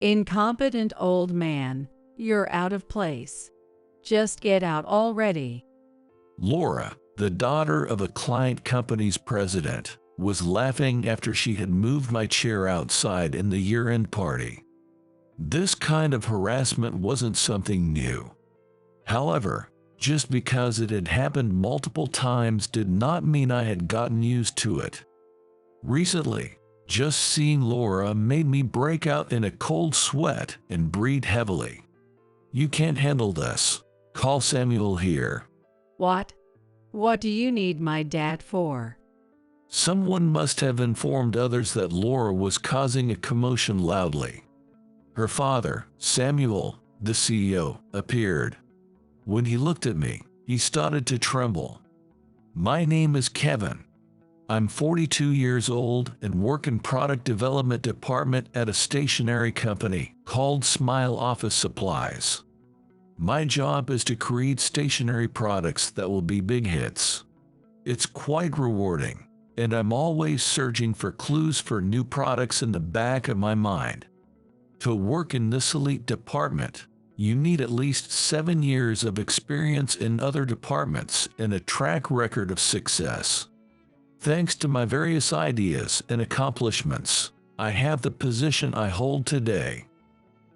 Incompetent old man, you're out of place. Just get out already. Laura, the daughter of a client company's president, was laughing after she had moved my chair outside in the year-end party. This kind of harassment wasn't something new. However, just because it had happened multiple times did not mean I had gotten used to it. Recently, just seeing Laura made me break out in a cold sweat and breathe heavily. "You can't handle this. Call Samuel here." What? What do you need my dad for? Someone must have informed others that Laura was causing a commotion loudly. Her father, Samuel, the CEO, appeared. When he looked at me, he started to tremble. "My name is Kevin. I'm 42 years old and work in product development department at a stationery company called Smile Office Supplies. My job is to create stationery products that will be big hits. It's quite rewarding, and I'm always searching for clues for new products in the back of my mind. To work in this elite department, you need at least 7 years of experience in other departments and a track record of success. Thanks to my various ideas and accomplishments, I have the position I hold today.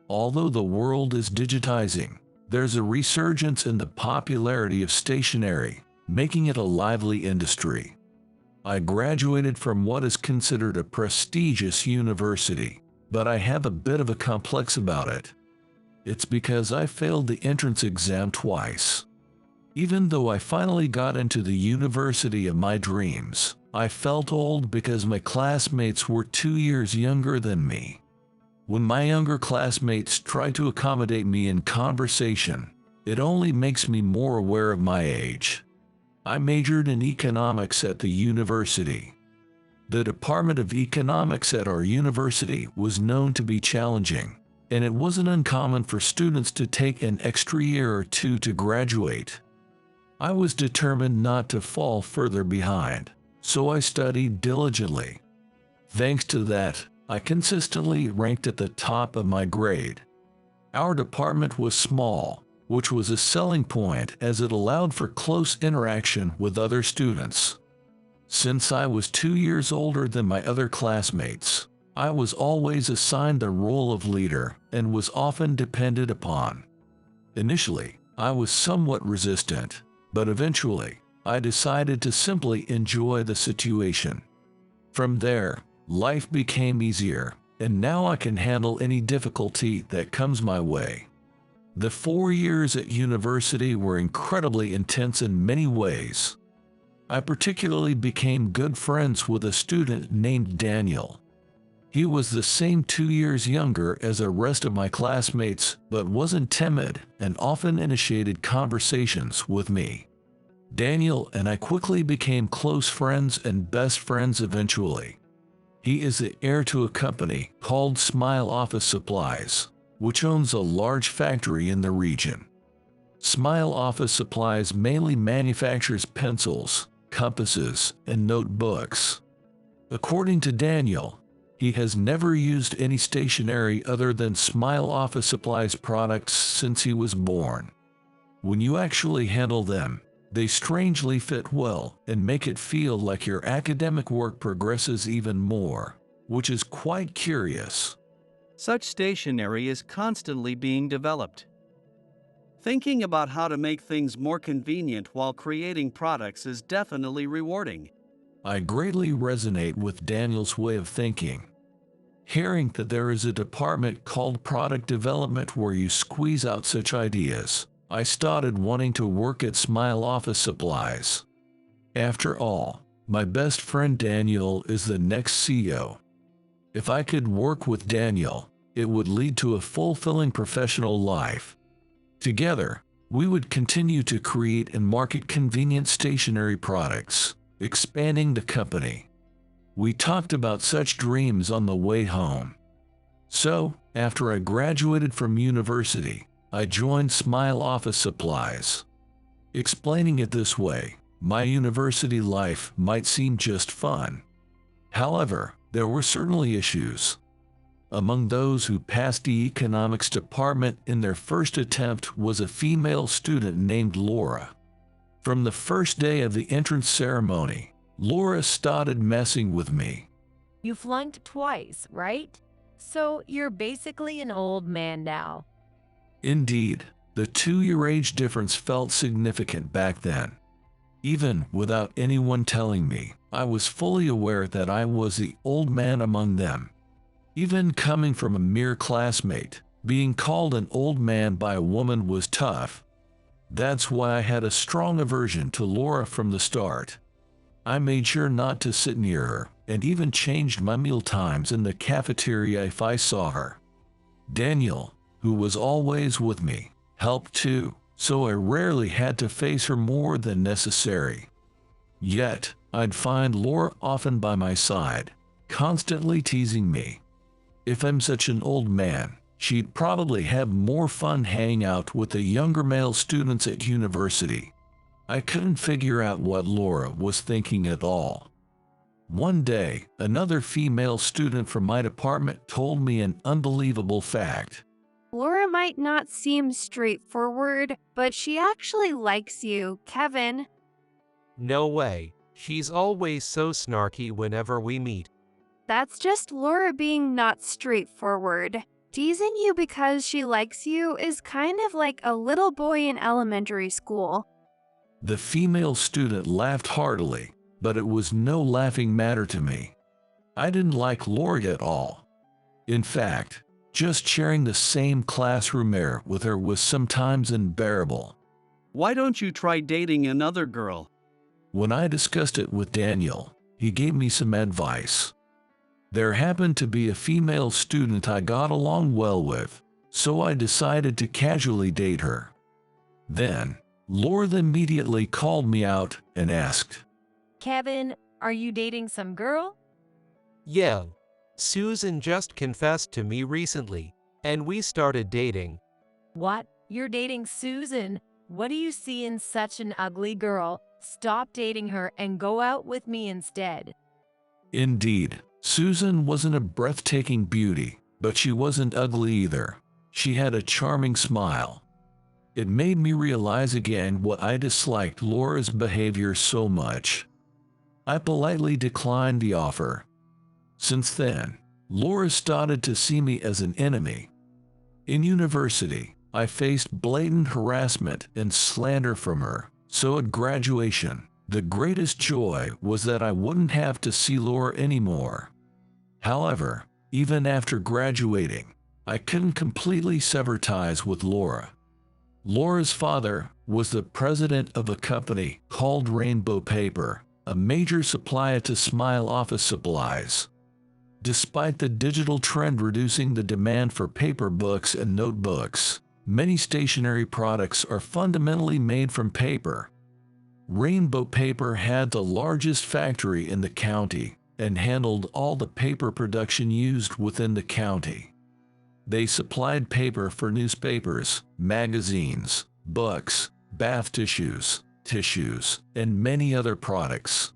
Although the world is digitizing, there's a resurgence in the popularity of stationery, making it a lively industry. I graduated from what is considered a prestigious university, but I have a bit of a complex about it. It's because I failed the entrance exam twice. Even though I finally got into the university of my dreams, I felt old because my classmates were 2 years younger than me. When my younger classmates try to accommodate me in conversation, it only makes me more aware of my age. I majored in economics at the university. The Department of Economics at our university was known to be challenging, and it wasn't uncommon for students to take an extra year or two to graduate. I was determined not to fall further behind, so I studied diligently. Thanks to that, I consistently ranked at the top of my grade. Our department was small, which was a selling point as it allowed for close interaction with other students. Since I was 2 years older than my other classmates, I was always assigned the role of leader and was often depended upon. Initially, I was somewhat resistant, but eventually, I decided to simply enjoy the situation. From there, life became easier, and now I can handle any difficulty that comes my way. The 4 years at university were incredibly intense in many ways. I particularly became good friends with a student named Daniel. He was the same 2 years younger as the rest of my classmates, but wasn't timid and often initiated conversations with me. Daniel and I quickly became close friends and best friends eventually. He is the heir to a company called Smile Office Supplies, which owns a large factory in the region. Smile Office Supplies mainly manufactures pencils, compasses, and notebooks. According to Daniel, he has never used any stationery other than Smile Office Supplies products since he was born. When you actually handle them, they strangely fit well and make it feel like your academic work progresses even more, which is quite curious. Such stationery is constantly being developed. Thinking about how to make things more convenient while creating products is definitely rewarding. I greatly resonate with Daniel's way of thinking. Hearing that there is a department called product development where you squeeze out such ideas, I started wanting to work at Smile Office Supplies. After all, my best friend Daniel is the next CEO. If I could work with Daniel, it would lead to a fulfilling professional life. Together, we would continue to create and market convenient stationery products, expanding the company. We talked about such dreams on the way home. So, after I graduated from university, I joined Smile Office Supplies. Explaining it this way, my university life might seem just fun. However, there were certainly issues. Among those who passed the economics department in their first attempt was a female student named Laura. From the first day of the entrance ceremony, Laura started messing with me. You flunked twice, right? So you're basically an old man now. Indeed, the 2-year age difference felt significant back then. Even without anyone telling me, I was fully aware that I was the old man among them. Even coming from a mere classmate, being called an old man by a woman was tough. That's why I had a strong aversion to Laura from the start. I made sure not to sit near her, and even changed my meal times in the cafeteria if I saw her. Daniel, who was always with me, helped too, so I rarely had to face her more than necessary. Yet, I'd find Laura often by my side, constantly teasing me. If I'm such an old man, she'd probably have more fun hanging out with the younger male students at university. I couldn't figure out what Laura was thinking at all. One day, another female student from my department told me an unbelievable fact. Laura might not seem straightforward, but she actually likes you, Kevin. No way. She's always so snarky whenever we meet. That's just Laura being not straightforward. Teasing you because she likes you is kind of like a little boy in elementary school. The female student laughed heartily, but it was no laughing matter to me. I didn't like Laura at all. In fact, just sharing the same classroom air with her was sometimes unbearable. Why don't you try dating another girl? When I discussed it with Daniel, he gave me some advice. There happened to be a female student I got along well with, so I decided to casually date her. Then, Laura immediately called me out and asked, Kevin, are you dating some girl? Yeah. Susan just confessed to me recently, and we started dating. What? You're dating Susan? What do you see in such an ugly girl? Stop dating her and go out with me instead. Indeed, Susan wasn't a breathtaking beauty, but she wasn't ugly either. She had a charming smile. It made me realize again what I disliked Laura's behavior so much. I politely declined the offer. Since then, Laura started to see me as an enemy. In university, I faced blatant harassment and slander from her, so at graduation, the greatest joy was that I wouldn't have to see Laura anymore. However, even after graduating, I couldn't completely sever ties with Laura. Laura's father was the president of a company called Rainbow Paper, a major supplier to Smile office supplies. Despite the digital trend reducing the demand for paper books and notebooks, many stationery products are fundamentally made from paper. Rainbow Paper had the largest factory in the county and handled all the paper production used within the county. They supplied paper for newspapers, magazines, books, bath tissues, and many other products.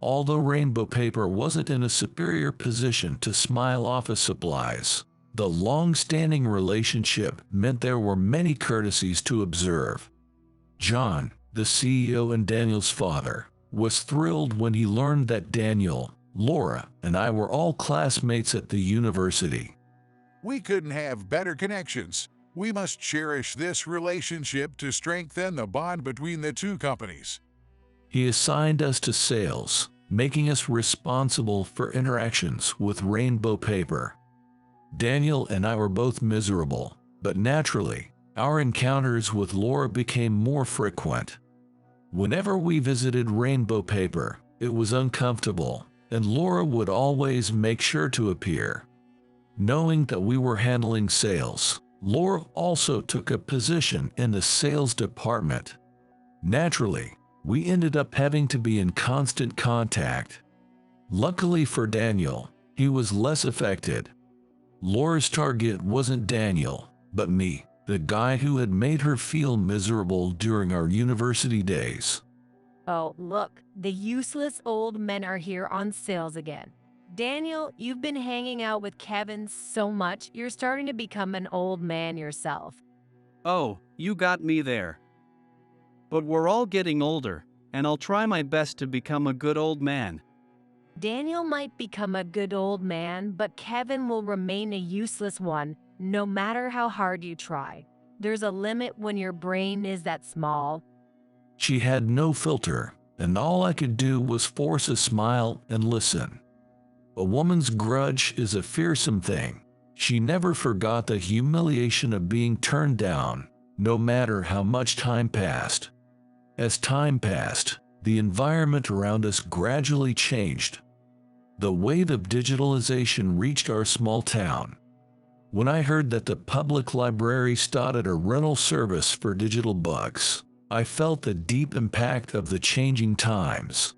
Although Rainbow Paper wasn't in a superior position to Smile office supplies, the long-standing relationship meant there were many courtesies to observe. John, the CEO and Daniel's father, was thrilled when he learned that Daniel, Laura, and I were all classmates at the university. We couldn't have better connections. We must cherish this relationship to strengthen the bond between the two companies. He assigned us to sales, making us responsible for interactions with Rainbow Paper. Daniel and I were both miserable, but naturally, our encounters with Laura became more frequent. Whenever we visited Rainbow Paper, it was uncomfortable, and Laura would always make sure to appear. Knowing that we were handling sales, Laura also took a position in the sales department. Naturally, we ended up having to be in constant contact. Luckily for Daniel, he was less affected. Laura's target wasn't Daniel, but me, the guy who had made her feel miserable during our university days. Oh, look, the useless old men are here on sales again. Daniel, you've been hanging out with Kevin so much, you're starting to become an old man yourself. Oh, you got me there. But we're all getting older, and I'll try my best to become a good old man. Daniel might become a good old man, but Kevin will remain a useless one, no matter how hard you try. There's a limit when your brain is that small. She had no filter, and all I could do was force a smile and listen. A woman's grudge is a fearsome thing. She never forgot the humiliation of being turned down, no matter how much time passed. As time passed, the environment around us gradually changed. The wave of digitalization reached our small town. When I heard that the public library started a rental service for digital books, I felt the deep impact of the changing times.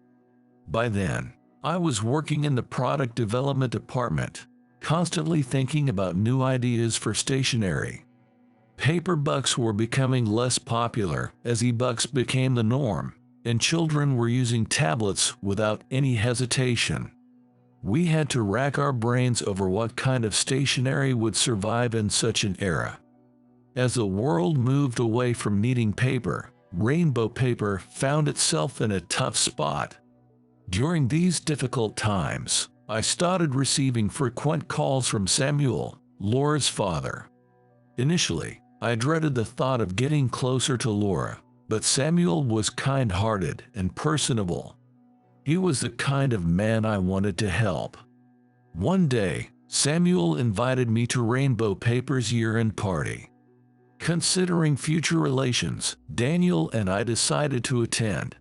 By then, I was working in the product development department, constantly thinking about new ideas for stationery. Paper books were becoming less popular as e-books became the norm, and children were using tablets without any hesitation. We had to rack our brains over what kind of stationery would survive in such an era. As the world moved away from needing paper, rainbow paper found itself in a tough spot. During these difficult times, I started receiving frequent calls from Samuel, Laura's father. Initially, I dreaded the thought of getting closer to Laura, but Samuel was kind-hearted and personable. He was the kind of man I wanted to help. One day, Samuel invited me to Rainbow Paper's year-end party. Considering future relations, Daniel and I decided to attend.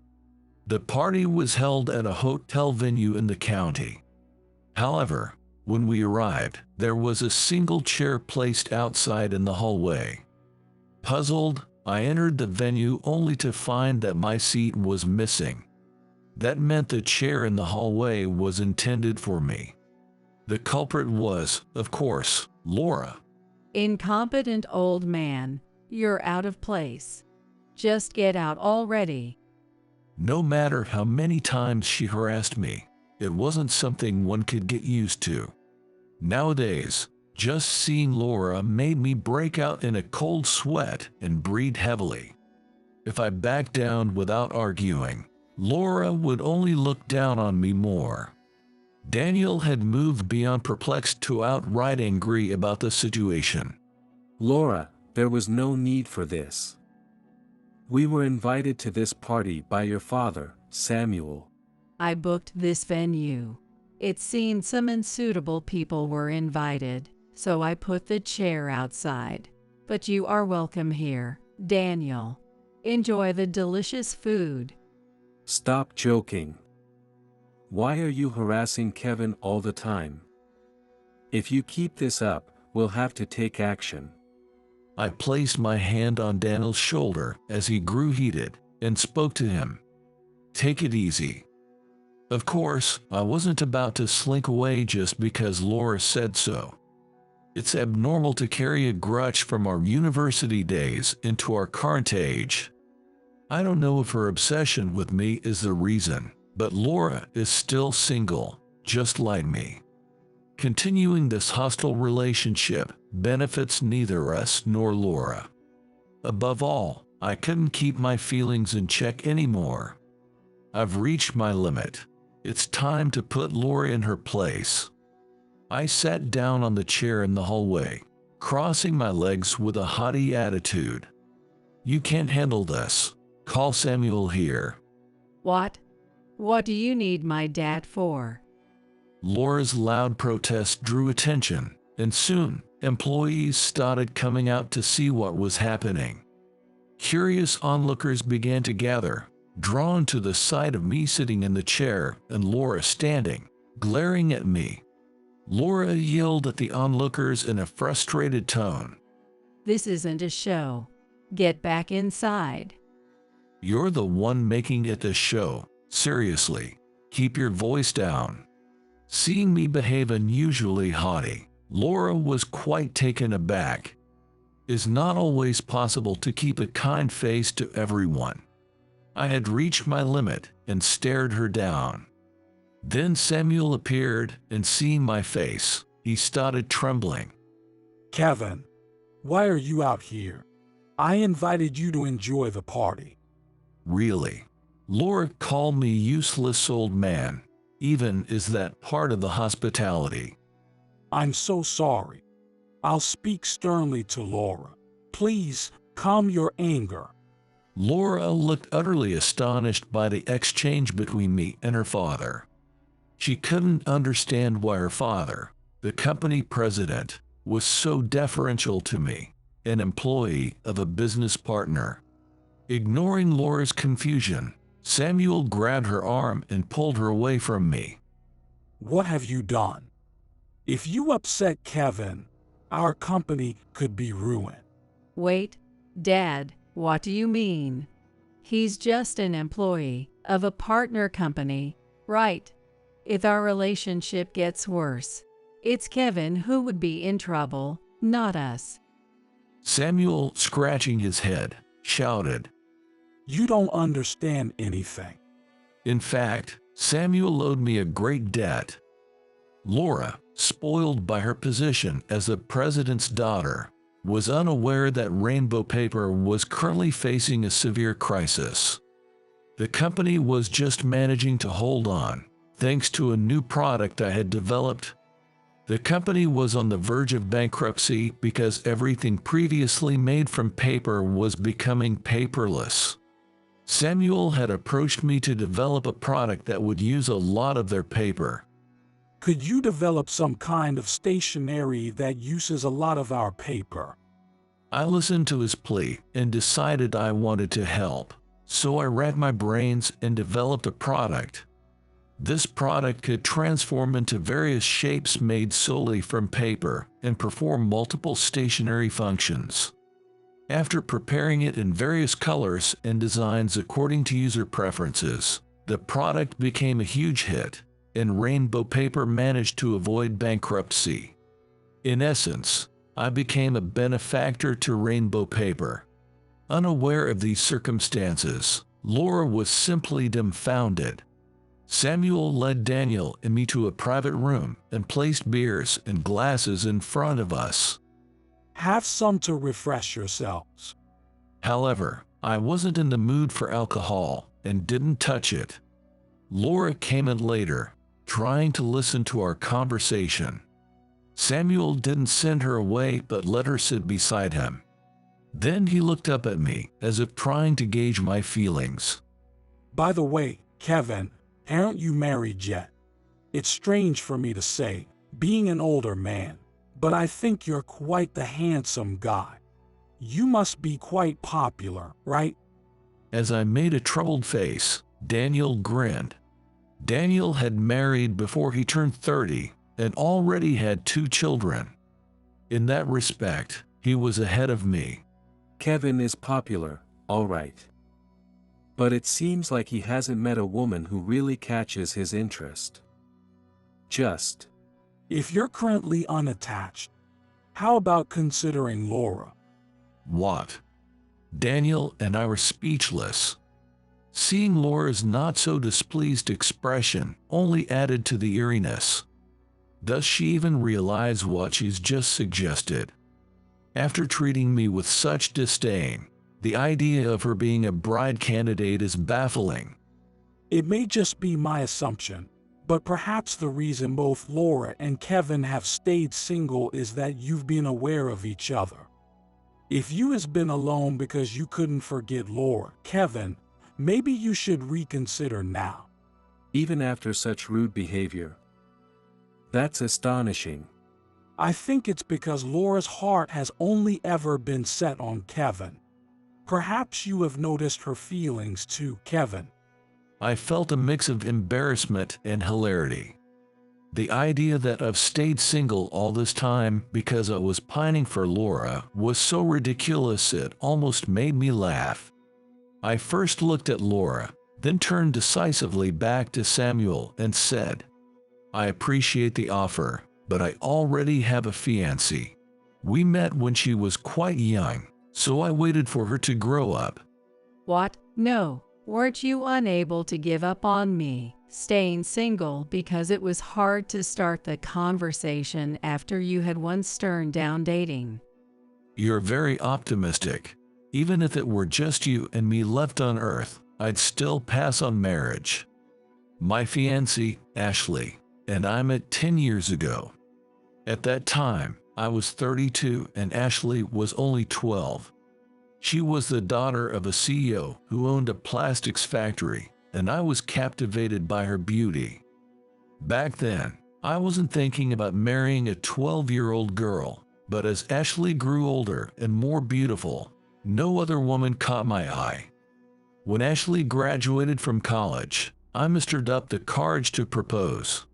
The party was held at a hotel venue in the county. However, when we arrived, there was a single chair placed outside in the hallway. Puzzled, I entered the venue only to find that my seat was missing. That meant the chair in the hallway was intended for me. The culprit was, of course, Laura. Incompetent old man, you're out of place. Just get out already. No matter how many times she harassed me, it wasn't something one could get used to. Nowadays, just seeing Laura made me break out in a cold sweat and breathe heavily. If I backed down without arguing, Laura would only look down on me more. Daniel had moved beyond perplexed to outright angry about the situation. Laura, there was no need for this. We were invited to this party by your father, Samuel. I booked this venue. It seemed some unsuitable people were invited, so I put the chair outside. But you are welcome here, Daniel. Enjoy the delicious food. Stop joking. Why are you harassing Kevin all the time? If you keep this up, we'll have to take action. I placed my hand on Daniel's shoulder as he grew heated and spoke to him. Take it easy. Of course, I wasn't about to slink away just because Laura said so. It's abnormal to carry a grudge from our university days into our current age. I don't know if her obsession with me is the reason, but Laura is still single, just like me. Continuing this hostile relationship benefits neither us nor Laura. Above all, I couldn't keep my feelings in check anymore. I've reached my limit. It's time to put Laura in her place. I sat down on the chair in the hallway, crossing my legs with a haughty attitude. You can't handle this. Call Samuel here. What? What do you need my dad for? Laura's loud protest drew attention, and soon, employees started coming out to see what was happening. Curious onlookers began to gather, drawn to the sight of me sitting in the chair and Laura standing, glaring at me. Laura yelled at the onlookers in a frustrated tone. This isn't a show. Get back inside. You're the one making it a show. Seriously, keep your voice down. Seeing me behave unusually haughty, Laura was quite taken aback. It's not always possible to keep a kind face to everyone. I had reached my limit and stared her down. Then Samuel appeared, and seeing my face, he started trembling. Kevin, why are you out here? I invited you to enjoy the party. Really? Laura called me useless old man. Even is that part of the hospitality? I'm so sorry. I'll speak sternly to Laura. Please, calm your anger. Laura looked utterly astonished by the exchange between me and her father. She couldn't understand why her father, the company president, was so deferential to me, an employee of a business partner. Ignoring Laura's confusion, Samuel grabbed her arm and pulled her away from me. What have you done? If you upset Kevin, our company could be ruined. Wait, Dad, what do you mean? He's just an employee of a partner company, right? If our relationship gets worse, it's Kevin who would be in trouble, not us. Samuel, scratching his head, shouted. You don't understand anything. In fact, Samuel owed me a great debt. Laura, spoiled by her position as the president's daughter, was unaware that Rainbow Paper was currently facing a severe crisis. The company was just managing to hold on, thanks to a new product I had developed. The company was on the verge of bankruptcy because everything previously made from paper was becoming paperless. Samuel had approached me to develop a product that would use a lot of their paper. Could you develop some kind of stationery that uses a lot of our paper? I listened to his plea and decided I wanted to help, so I racked my brains and developed a product. This product could transform into various shapes made solely from paper and perform multiple stationary functions. After preparing it in various colors and designs according to user preferences, the product became a huge hit, and Rainbow Paper managed to avoid bankruptcy. In essence, I became a benefactor to Rainbow Paper. Unaware of these circumstances, Laura was simply dumbfounded. Samuel led Daniel and me to a private room and placed beers and glasses in front of us. Have some to refresh yourselves. However, I wasn't in the mood for alcohol and didn't touch it. Laura came in later, trying to listen to our conversation. Samuel didn't send her away but let her sit beside him. Then he looked up at me as if trying to gauge my feelings. By the way, Kevin, aren't you married yet? It's strange for me to say, being an older man, but I think you're quite the handsome guy. You must be quite popular, right? As I made a troubled face, Daniel grinned. Daniel had married before he turned 30 and already had 2 children. In that respect, he was ahead of me. Kevin is popular, all right. But it seems like he hasn't met a woman who really catches his interest. If you're currently unattached, how about considering Laura? What? Daniel and I were speechless. Seeing Laura's not-so-displeased expression only added to the eeriness. Does she even realize what she's just suggested? After treating me with such disdain, the idea of her being a bride candidate is baffling. It may just be my assumption, but perhaps the reason both Laura and Kevin have stayed single is that you've been aware of each other. If you has been alone because you couldn't forget Laura, Kevin, maybe you should reconsider now. Even after such rude behavior. That's astonishing. I think it's because Laura's heart has only ever been set on Kevin. Perhaps you have noticed her feelings too, Kevin. I felt a mix of embarrassment and hilarity. The idea that I've stayed single all this time because I was pining for Laura was so ridiculous it almost made me laugh. I first looked at Laura, then turned decisively back to Samuel and said, I appreciate the offer, but I already have a fiancé. We met when she was quite young, so I waited for her to grow up. What? No, weren't you unable to give up on me staying single because it was hard to start the conversation after you had once turned down dating. You're very optimistic. Even if it were just you and me left on Earth, I'd still pass on marriage. My fiancée, Ashley, and I met 10 years ago. At that time, I was 32 and Ashley was only 12. She was the daughter of a CEO who owned a plastics factory, and I was captivated by her beauty. Back then, I wasn't thinking about marrying a 12-year-old girl, but as Ashley grew older and more beautiful, no other woman caught my eye. When Ashley graduated from college, I mustered up the courage to propose.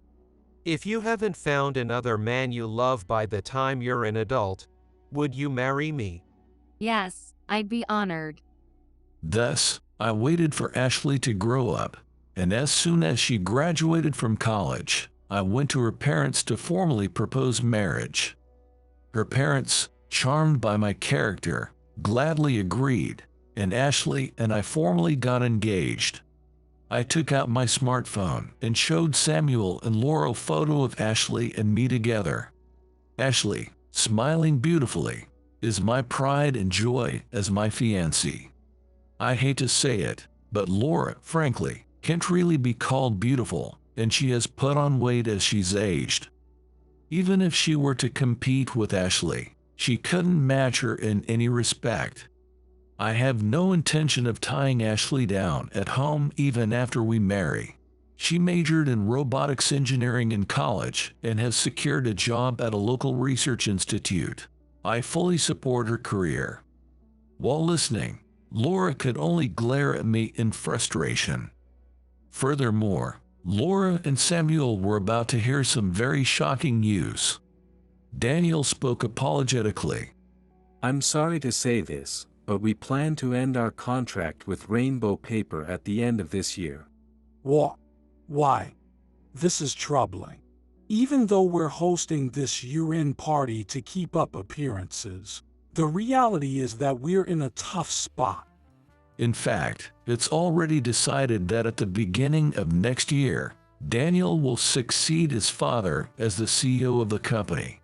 If you haven't found another man you love by the time you're an adult, would you marry me? Yes, I'd be honored. Thus, I waited for Ashley to grow up, and as soon as she graduated from college, I went to her parents to formally propose marriage. Her parents, charmed by my character, gladly agreed, and Ashley and I formally got engaged. I took out my smartphone and showed Samuel and Laura a photo of Ashley and me together. Ashley, smiling beautifully, is my pride and joy as my fiancée. I hate to say it, but Laura, frankly, can't really be called beautiful, and she has put on weight as she's aged. Even if she were to compete with Ashley, she couldn't match her in any respect. I have no intention of tying Ashley down at home even after we marry. She majored in robotics engineering in college and has secured a job at a local research institute. I fully support her career. While listening, Laura could only glare at me in frustration. Furthermore, Laura and Samuel were about to hear some very shocking news. Daniel spoke apologetically. I'm sorry to say this, but we plan to end our contract with Rainbow Paper at the end of this year. What? Why? This is troubling. Even though we're hosting this year-end party to keep up appearances, the reality is that we're in a tough spot. In fact, it's already decided that at the beginning of next year, Daniel will succeed his father as the CEO of the company.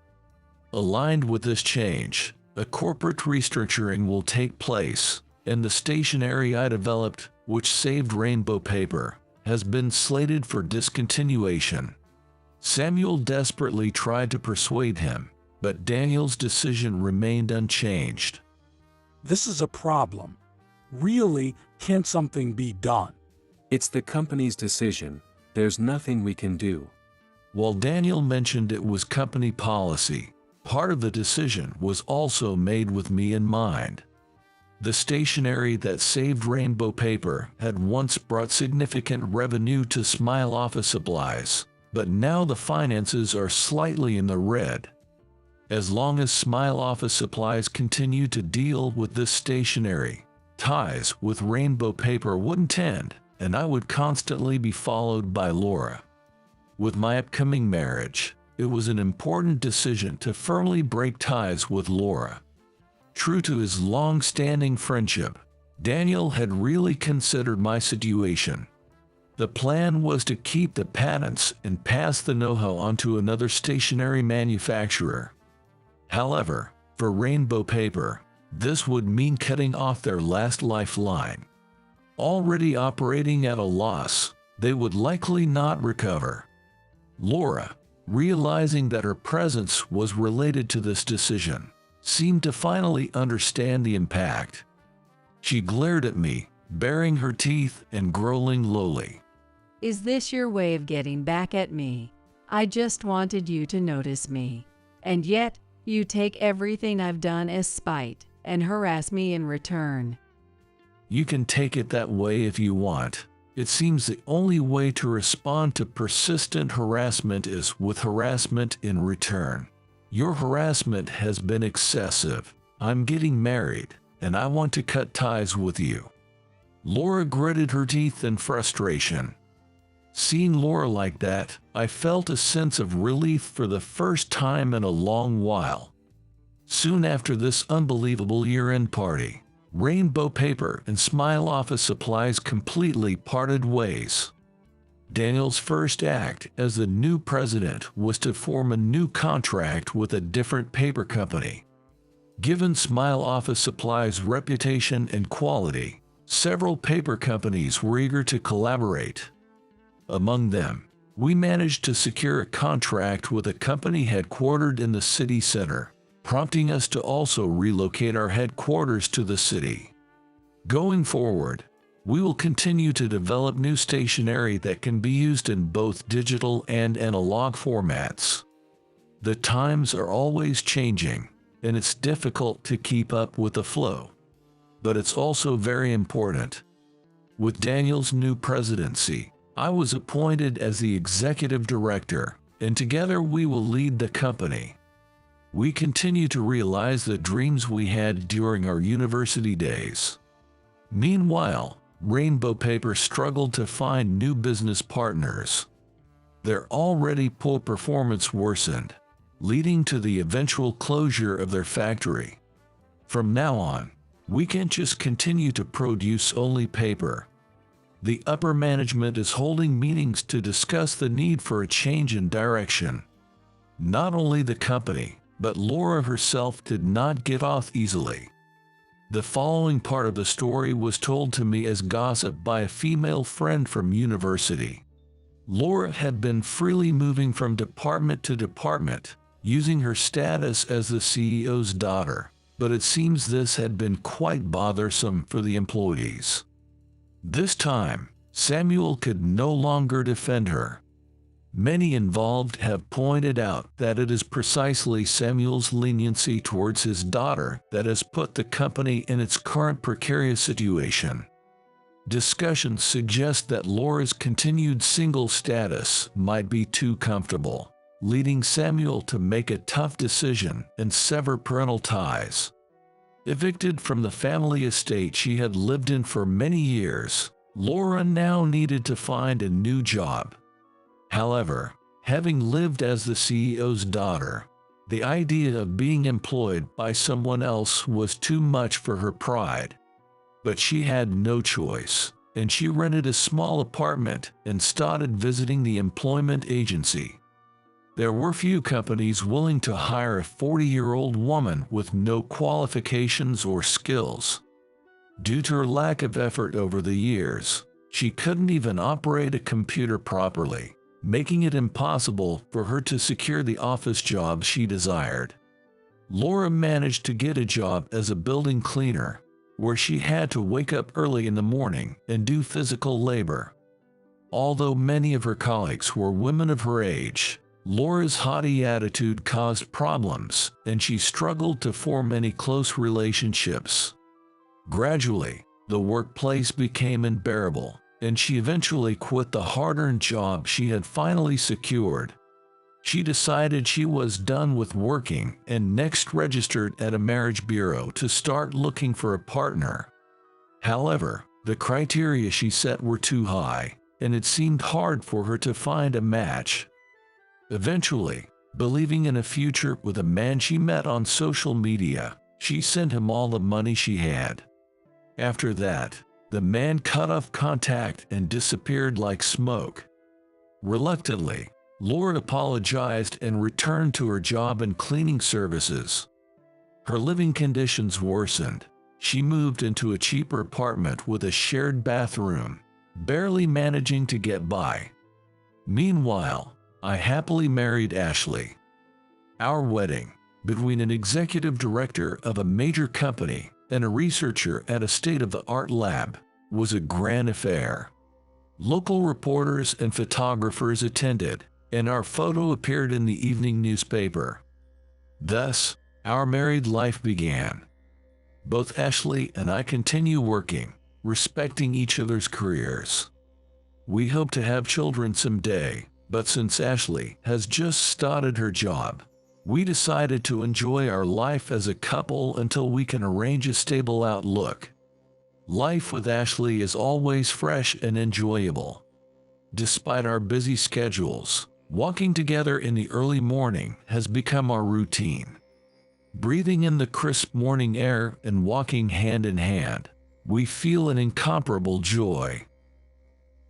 Aligned with this change, a corporate restructuring will take place, and the stationery I developed, which saved Rainbow Paper, has been slated for discontinuation. Samuel desperately tried to persuade him, but Daniel's decision remained unchanged. This is a problem. Really, can something be done? It's the company's decision. There's nothing we can do. While Daniel mentioned it was company policy, part of the decision was also made with me in mind. The stationery that saved Rainbow Paper had once brought significant revenue to Smile Office Supplies, but now the finances are slightly in the red. As long as Smile Office Supplies continue to deal with this stationery, ties with Rainbow Paper wouldn't end, and I would constantly be followed by Laura. With my upcoming marriage, it was an important decision to firmly break ties with Laura. True to his long-standing friendship, Daniel had really considered my situation. The plan was to keep the patents and pass the know-how on to another stationery manufacturer. However, for Rainbow Paper, this would mean cutting off their last lifeline. Already operating at a loss, they would likely not recover. Laura, realizing that her presence was related to this decision, seemed to finally understand the impact. She glared at me, baring her teeth and growling lowly. Is this your way of getting back at me? I just wanted you to notice me. And yet, you take everything I've done as spite and harass me in return. You can take it that way if you want. It seems the only way to respond to persistent harassment is with harassment in return. Your harassment has been excessive. I'm getting married, and I want to cut ties with you. Laura gritted her teeth in frustration. Seeing Laura like that, I felt a sense of relief for the first time in a long while. Soon after this unbelievable year-end party, Rainbow Paper and Smile Office Supplies completely parted ways. Daniel's first act as the new president was to form a new contract with a different paper company. Given Smile Office Supply's reputation and quality, several paper companies were eager to collaborate. Among them, we managed to secure a contract with a company headquartered in the city center, prompting us to also relocate our headquarters to the city. Going forward, we will continue to develop new stationery that can be used in both digital and analog formats. The times are always changing, and it's difficult to keep up with the flow. But it's also very important. With Daniel's new presidency, I was appointed as the executive director, and together we will lead the company. We continue to realize the dreams we had during our university days. Meanwhile, Rainbow Paper struggled to find new business partners. Their already poor performance worsened, leading to the eventual closure of their factory. From now on, we can't just continue to produce only paper. The upper management is holding meetings to discuss the need for a change in direction. Not only the company, but Laura herself did not give off easily. The following part of the story was told to me as gossip by a female friend from university. Laura had been freely moving from department to department, using her status as the CEO's daughter, but it seems this had been quite bothersome for the employees. This time, Samuel could no longer defend her. Many involved have pointed out that it is precisely Samuel's leniency towards his daughter that has put the company in its current precarious situation. Discussions suggest that Laura's continued single status might be too comfortable, leading Samuel to make a tough decision and sever parental ties. Evicted from the family estate she had lived in for many years, Laura now needed to find a new job. However, having lived as the CEO's daughter, the idea of being employed by someone else was too much for her pride. But she had no choice, and she rented a small apartment and started visiting the employment agency. There were few companies willing to hire a 40-year-old woman with no qualifications or skills. Due to her lack of effort over the years, she couldn't even operate a computer properly, making it impossible for her to secure the office job she desired. Laura managed to get a job as a building cleaner, where she had to wake up early in the morning and do physical labor. Although many of her colleagues were women of her age, Laura's haughty attitude caused problems, and she struggled to form any close relationships. Gradually, the workplace became unbearable, and she eventually quit the hard-earned job she had finally secured. She decided she was done with working and next registered at a marriage bureau to start looking for a partner. However, the criteria she set were too high, and it seemed hard for her to find a match. Eventually, believing in a future with a man she met on social media, she sent him all the money she had. After that, the man cut off contact and disappeared like smoke. Reluctantly, Laura apologized and returned to her job in cleaning services. Her living conditions worsened. She moved into a cheaper apartment with a shared bathroom, barely managing to get by. Meanwhile, I happily married Ashley. Our wedding, between an executive director of a major company and a researcher at a state-of-the-art lab, was a grand affair. Local reporters and photographers attended, and our photo appeared in the evening newspaper. Thus, our married life began. Both Ashley and I continue working, respecting each other's careers. We hope to have children someday, but since Ashley has just started her job, we decided to enjoy our life as a couple until we can arrange a stable outlook. Life with Ashley is always fresh and enjoyable. Despite our busy schedules, walking together in the early morning has become our routine. Breathing in the crisp morning air and walking hand in hand, we feel an incomparable joy.